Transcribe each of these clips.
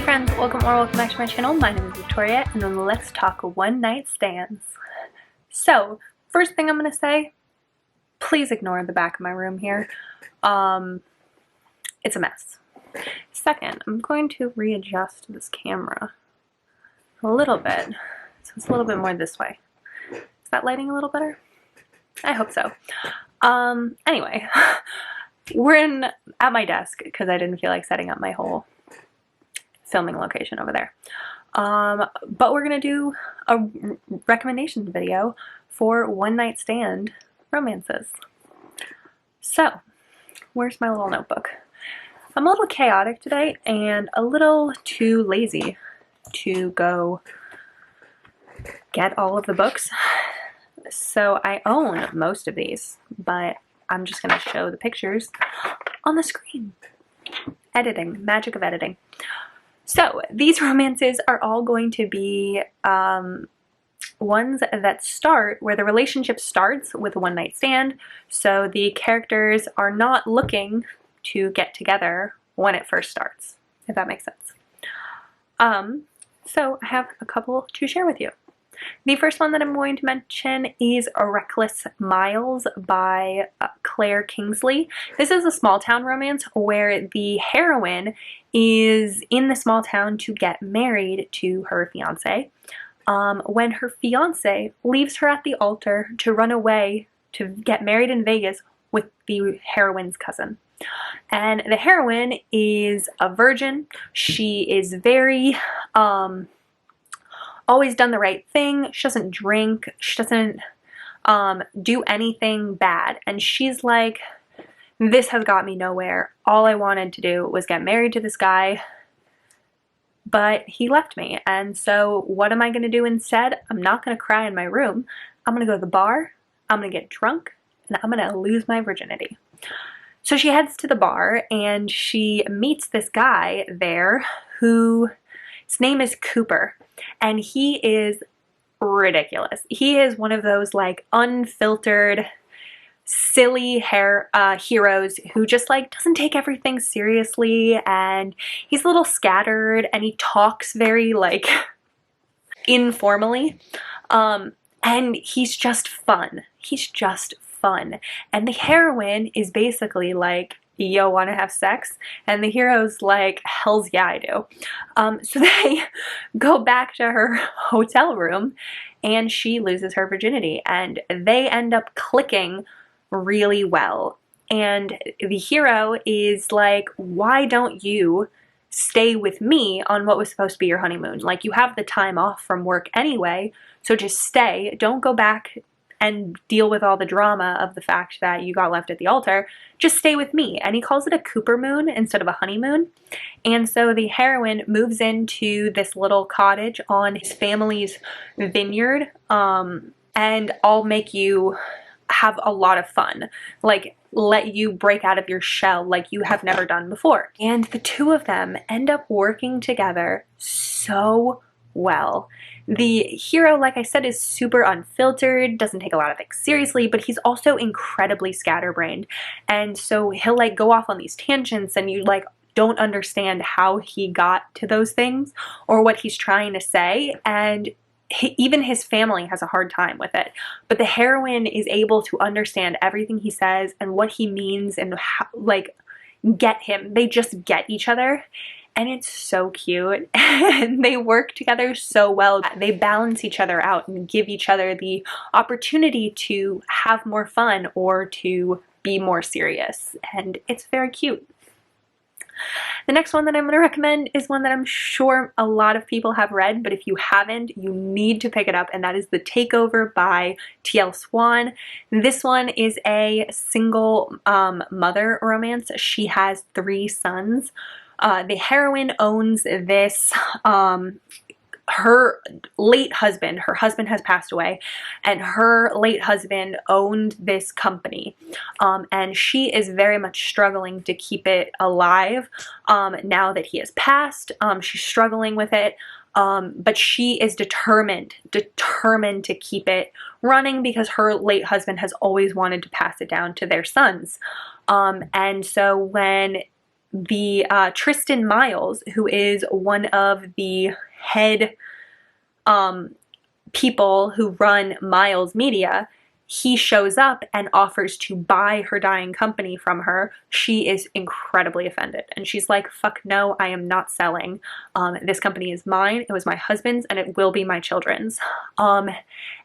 friends, welcome back to my channel. My name is Victoria and let's talk one night stands. So, first thing I'm going to say, please ignore the back of my room here. It's a mess. Second, I'm going to readjust this camera a little bit, so it's a little bit more this way. Is that lighting a little better? I hope so. Anyway, we're at my desk because I didn't feel like setting up my whole filming location over there. But we're gonna do a recommendations video for one night stand romances. So, where's my little notebook? I'm a little chaotic today and a little too lazy to go get all of the books. So I own most of these, but I'm just gonna show the pictures on the screen. Editing, magic of editing. So these romances are all going to be ones that start where the relationship starts with a one night stand. So the characters are not looking to get together when it first starts, if that makes sense. So I have a couple to share with you. The first one that I'm going to mention is Reckless Miles by Claire Kingsley. This is a small town romance where the heroine is in the small town to get married to her fiance. When her fiance leaves her at the altar to run away to get married in Vegas with the heroine's cousin. And the heroine is a virgin. She is very always done the right thing. She doesn't drink. She doesn't do anything bad. And she's like, this has got me nowhere. All I wanted to do was get married to this guy, but he left me. And so what am I going to do instead? I'm not going to cry in my room. I'm going to go to the bar. I'm going to get drunk and I'm going to lose my virginity. So she heads to the bar and she meets this guy there who, his name is Cooper. And he is ridiculous. He is one of those like unfiltered, silly heroes who just like doesn't take everything seriously, and he's a little scattered and he talks very like informally. And he's just fun. He's just fun. And the heroine is basically like, yo, wanna have sex? And the hero's like, hells yeah, I do. So they go back to her hotel room and she loses her virginity and they end up clicking really well. And the hero is like, why don't you stay with me on what was supposed to be your honeymoon? Like, you have the time off from work anyway, so just stay. Don't go back and deal with all the drama of the fact that you got left at the altar. Just stay with me. And he calls it a Cooper moon instead of a honeymoon. And so the heroine moves into this little cottage on his family's vineyard, and I'll make you have a lot of fun. Like, let you break out of your shell like you have never done before. And the two of them end up working together so well. The hero, like I said, is super unfiltered, doesn't take a lot of things seriously, but he's also incredibly scatterbrained. And so he'll like go off on these tangents and you like don't understand how he got to those things or what he's trying to say. And even his family has a hard time with it. But the heroine is able to understand everything he says and what he means and how, like, get him. They just get each other. And it's so cute, and they work together so well. They balance each other out and give each other the opportunity to have more fun or to be more serious, and it's very cute. The next one that I'm going to recommend is one that I'm sure a lot of people have read, but if you haven't, you need to pick it up, and that is The Takeover by T.L. Swan. This one is a single mother romance. She has 3 sons. The heroine owns this, her late husband, her husband has passed away, and her late husband owned this company, and she is very much struggling to keep it alive, now that he has passed. She's struggling with it, but she is determined to keep it running because her late husband has always wanted to pass it down to their sons, and so when the Tristan Miles, who is one of the head people who run Miles Media, he shows up and offers to buy her dying company from her. She is incredibly offended, and she's like, fuck no, I am not selling. This company is mine, it was my husband's, and it will be my children's. And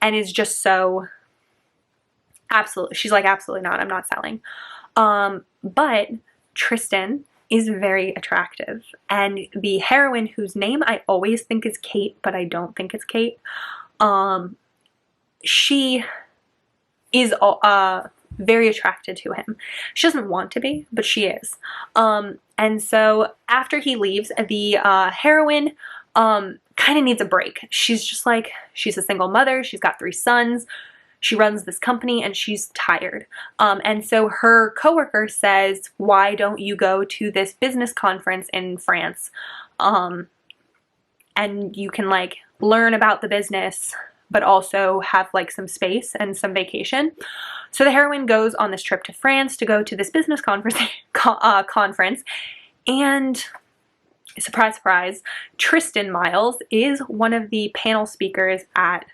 is just so, absolutely, she's like, absolutely not, I'm not selling. But Tristan is very attractive, and the heroine, whose name I always think is Kate, but I don't think it's Kate, she is very attracted to him. She doesn't want to be, but she is. And so after he leaves, the heroine kind of needs a break. She's just like, she's a single mother, she's got 3 sons, she runs this company, and she's tired. And so her coworker says, why don't you go to this business conference in France? And you can like learn about the business, but also have like some space and some vacation. So the heroine goes on this trip to France to go to this business conference, and surprise, surprise, Tristan Miles is one of the panel speakers at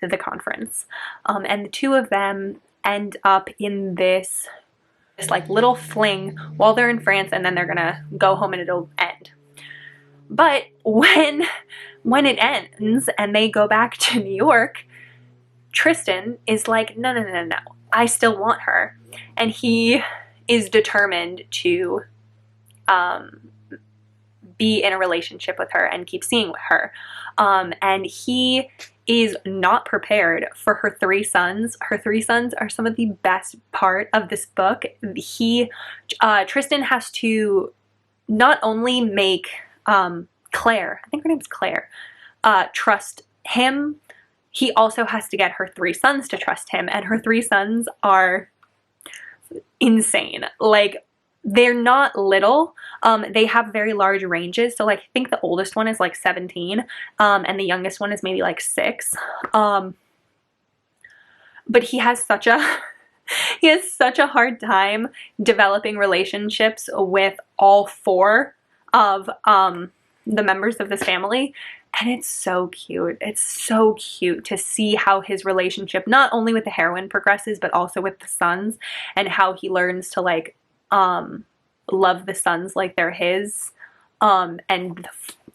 the conference. And the two of them end up in this like little fling while they're in France, and then they're gonna go home and it'll end. But when it ends and they go back to New York, Tristan is like, no, no, no, no, I still want her. And he is determined to be in a relationship with her and keep seeing her. And he is not prepared for her 3 sons. Her 3 sons are some of the best part of this book. Tristan has to not only make Claire, I think her name's Claire, trust him. He also has to get her 3 sons to trust him, and her 3 sons are insane. Like, they're not little. They have very large ranges. So like, I think the oldest one is like 17, and the youngest one is maybe like 6. But he has such a hard time developing relationships with all 4 of the members of this family. And it's so cute. It's so cute to see how his relationship, not only with the heroine, progresses, but also with the sons, and how he learns to like love the sons like they're his, and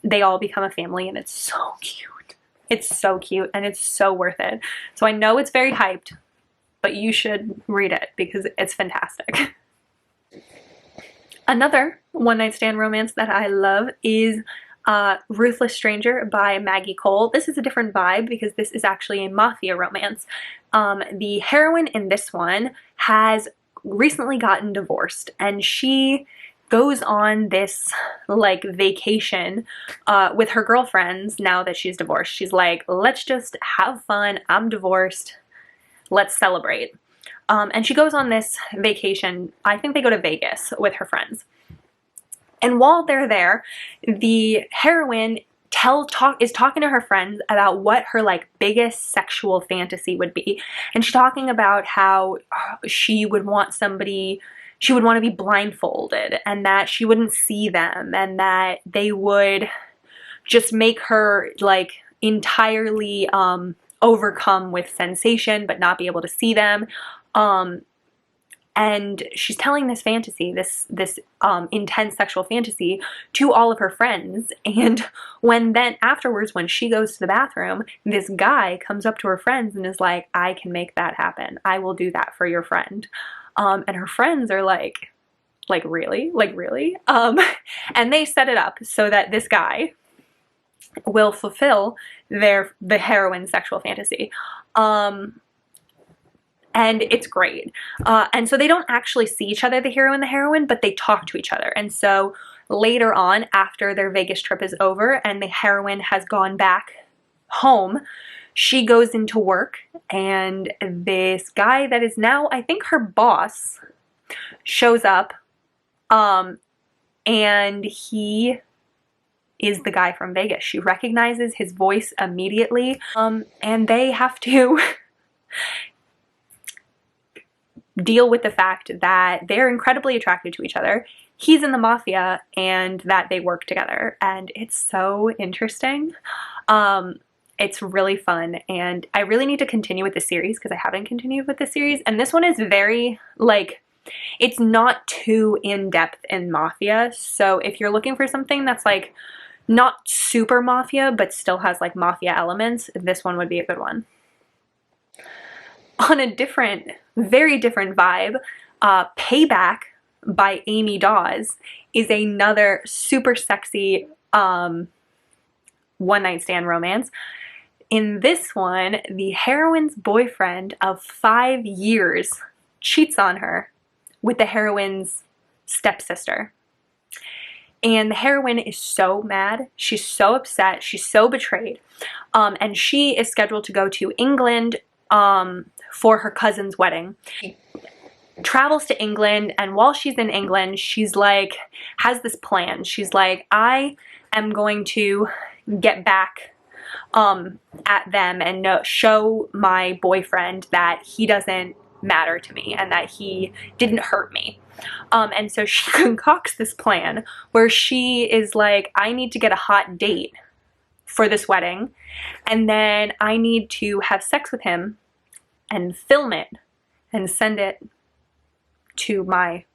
they all become a family, and it's so cute. It's so cute, and it's so worth it. So I know it's very hyped, but you should read it because it's fantastic. Another one-night stand romance that I love is Ruthless Stranger by Maggie Cole. This is a different vibe because this is actually a mafia romance. The heroine in this one has recently gotten divorced, and she goes on this like vacation with her girlfriends now that she's divorced. She's like, let's just have fun, I'm divorced, let's celebrate. And she goes on this vacation. I think they go to Vegas with her friends. And while they're there, the heroine is talking to her friends about what her like biggest sexual fantasy would be. And she's talking about how she would want to be blindfolded, and that she wouldn't see them, and that they would just make her like entirely overcome with sensation but not be able to see them. And she's telling this fantasy, this intense sexual fantasy, to all of her friends. And then afterwards, when she goes to the bathroom, this guy comes up to her friends and is like, I can make that happen. I will do that for your friend. And her friends are like really? Like, really? And they set it up so that this guy will fulfill the heroine's sexual fantasy. And it's great. And so they don't actually see each other, the hero and the heroine, but they talk to each other. And so later on, after their Vegas trip is over and the heroine has gone back home, she goes into work, and this guy that is now, I think, her boss shows up, and he is the guy from Vegas. She recognizes his voice immediately, and they have to deal with the fact that they're incredibly attracted to each other. He's in the mafia and that they work together, and it's so interesting. It's really fun, and I really need to continue with the series because I haven't continued with the series, and this one is very, like, it's not too in-depth in mafia, so if you're looking for something that's like not super mafia but still has like mafia elements, this one would be a good one. On a different, very different vibe, Payback by Amy Dawes is another super sexy one-night stand romance. In this one, the heroine's boyfriend of 5 years cheats on her with the heroine's stepsister. And the heroine is so mad, she's so upset, she's so betrayed, and she is scheduled to go to England for her cousin's wedding. She travels to England, and while she's in England, she's like, has this plan. She's like, I am going to get back at them and show my boyfriend that he doesn't matter to me and that he didn't hurt me. And so she concocts this plan where she is like, I need to get a hot date for this wedding, and then I need to have sex with him and film it and send it to my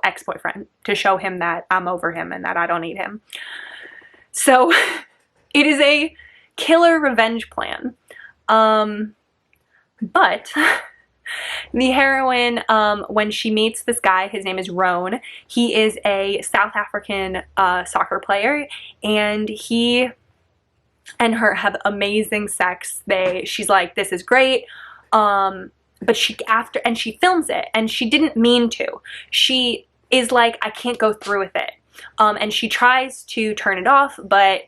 ex-boyfriend to show him that I'm over him and that I don't need him. So it is a killer revenge plan. But the heroine, when she meets this guy, his name is Roan. He is a South African soccer player, and he and her have amazing sex. She's like, this is great. But she films it, and she didn't mean to. She is like, I can't go through with it. And she tries to turn it off, but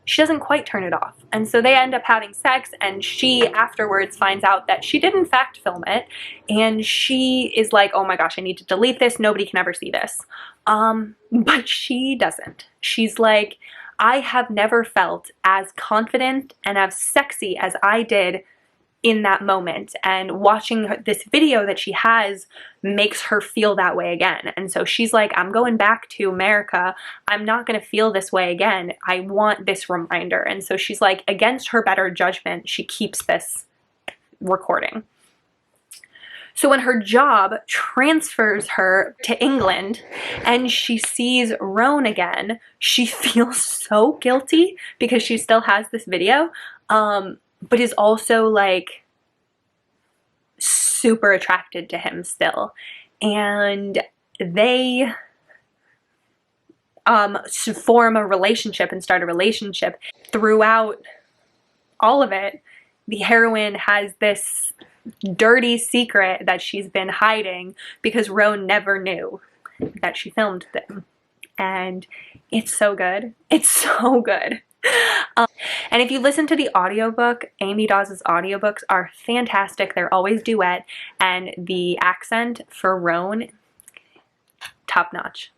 she doesn't quite turn it off. And so they end up having sex, and she afterwards finds out that she did in fact film it, and she is like, oh my gosh, I need to delete this. Nobody can ever see this. But she doesn't. She's like, I have never felt as confident and as sexy as I did in that moment, and watching this video that she has makes her feel that way again. And so she's like, I'm going back to America. I'm not going to feel this way again. I want this reminder. And so she's like, against her better judgment, she keeps this recording. So when her job transfers her to England and she sees Roan again, she feels so guilty because she still has this video, but is also like super attracted to him still. And they form a relationship and start a relationship. Throughout all of it, the heroine has this dirty secret that she's been hiding because Roan never knew that she filmed them. And it's so good. It's so good. And if you listen to the audiobook, Amy Dawes' audiobooks are fantastic. They're always duet, and the accent for Roan, top notch.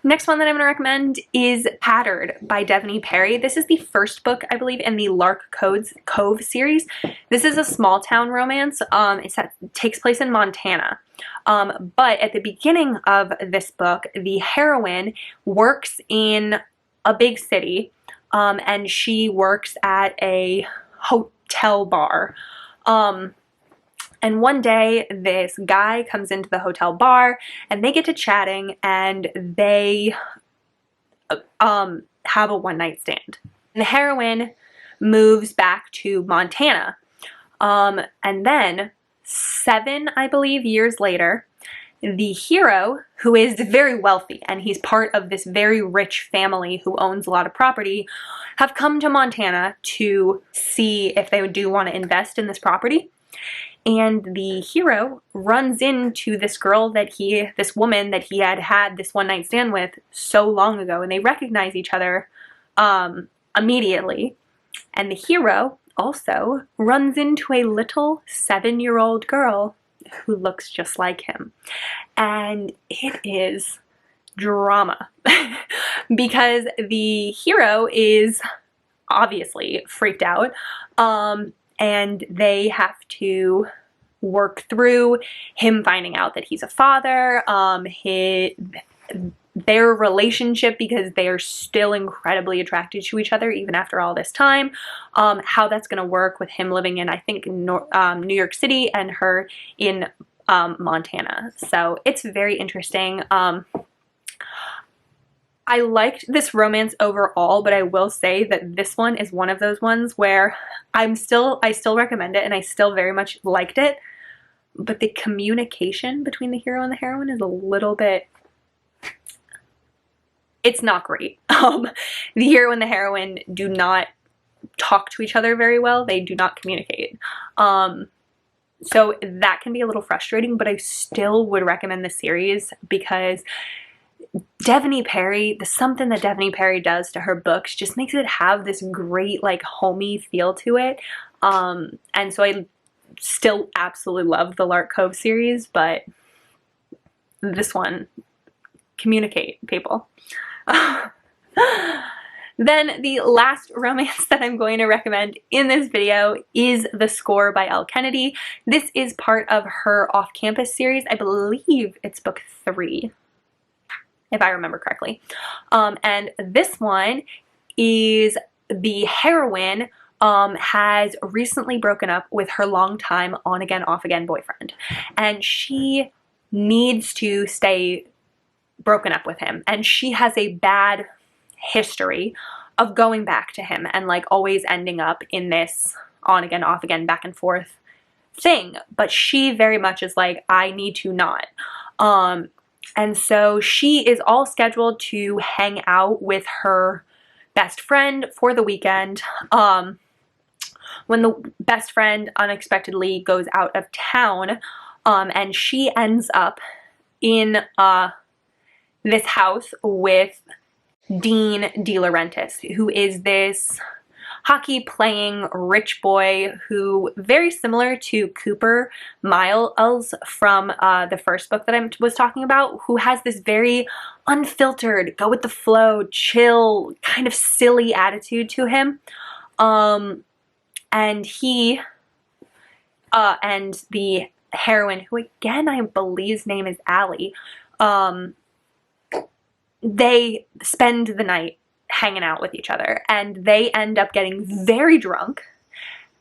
Next one that I'm going to recommend is Pattered by Devney Perry. This is the first book, I believe, in the Lark Cove series. This is a small town romance. It takes place in Montana. But at the beginning of this book, the heroine works in a big city, and she works at a hotel bar. And one day, this guy comes into the hotel bar, and they get to chatting, and they have a one-night stand. And the heroine moves back to Montana. And then 7, I believe, years later, the hero, who is very wealthy, and he's part of this very rich family who owns a lot of property, have come to Montana to see if they do want to invest in this property. And the hero runs into this woman that he had this one-night stand with so long ago, and they recognize each other immediately. And the hero also runs into a little 7-year-old girl who looks just like him. And it is drama because the hero is obviously freaked out, and they have to work through him finding out that he's a father, their relationship, because they are still incredibly attracted to each other even after all this time, how that's going to work with him living in, I think, New York City and her in Montana. So it's very interesting. I liked this romance overall, but I will say that this one is one of those ones where I still recommend it, and I still very much liked it, but the communication between the hero and the heroine is a little bit, it's not great. The hero and the heroine do not talk to each other very well. They do not communicate. So that can be a little frustrating, but I still would recommend the series because Devney Perry, something that Devney Perry does to her books just makes it have this great, like, homey feel to it. And so I still absolutely love the Lark Cove series, but this one, communicate, people. Then the last romance that I'm going to recommend in this video is The Score by Elle Kennedy. This is part of her off-campus series. I believe it's book 3, if I remember correctly. And this one is the heroine has recently broken up with her longtime on-again, off-again boyfriend. And she needs to stay broken up with him. And she has a bad history of going back to him and, like, always ending up in this on-again, off-again, back and forth thing. But she very much is like, I need to not. And so she is all scheduled to hang out with her best friend for the weekend. When the best friend unexpectedly goes out of town, and she ends up in this house with Dean De Laurentiis, who is this hockey-playing rich boy who, very similar to Cooper Miles from the first book that I was talking about, who has this very unfiltered, go-with-the-flow, chill, kind of silly attitude to him. And he and the heroine, who again I believe's name is Allie, they spend the night hanging out with each other, and they end up getting very drunk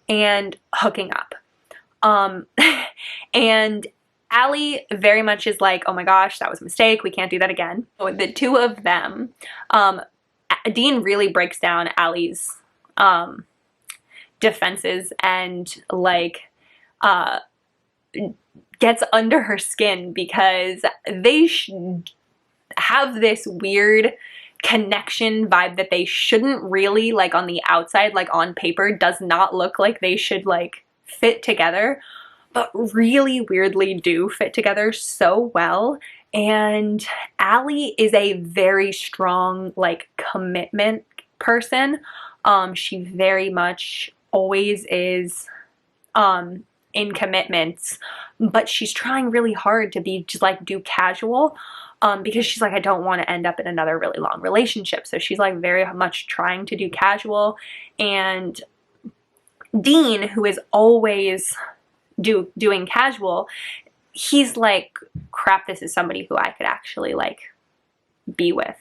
and hooking up. And Allie very much is like, oh my gosh, that was a mistake, we can't do that again. So the two of them, Dean really breaks down Allie's defenses and, like, gets under her skin because they have this weird connection vibe that they shouldn't really, like, on the outside, like on paper, does not look like they should, like, fit together, but really weirdly do fit together so well. And Allie is a very strong, like, commitment person. She very much always is in commitments, but she's trying really hard to be just, like, do casual, because she's like, I don't want to end up in another really long relationship. So she's, like, very much trying to do casual. And Dean, who is always doing casual, he's like, crap, this is somebody who I could actually, like, be with.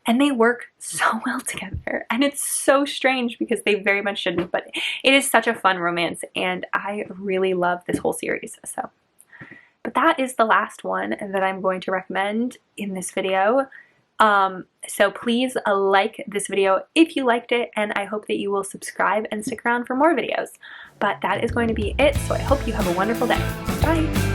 And they work so well together, and it's so strange because they very much shouldn't, but it is such a fun romance, and I really love this whole series. So, but that is the last one that I'm going to recommend in this video. So please like this video if you liked it, and I hope that you will subscribe and stick around for more videos. But that is going to be it, so I hope you have a wonderful day. Bye!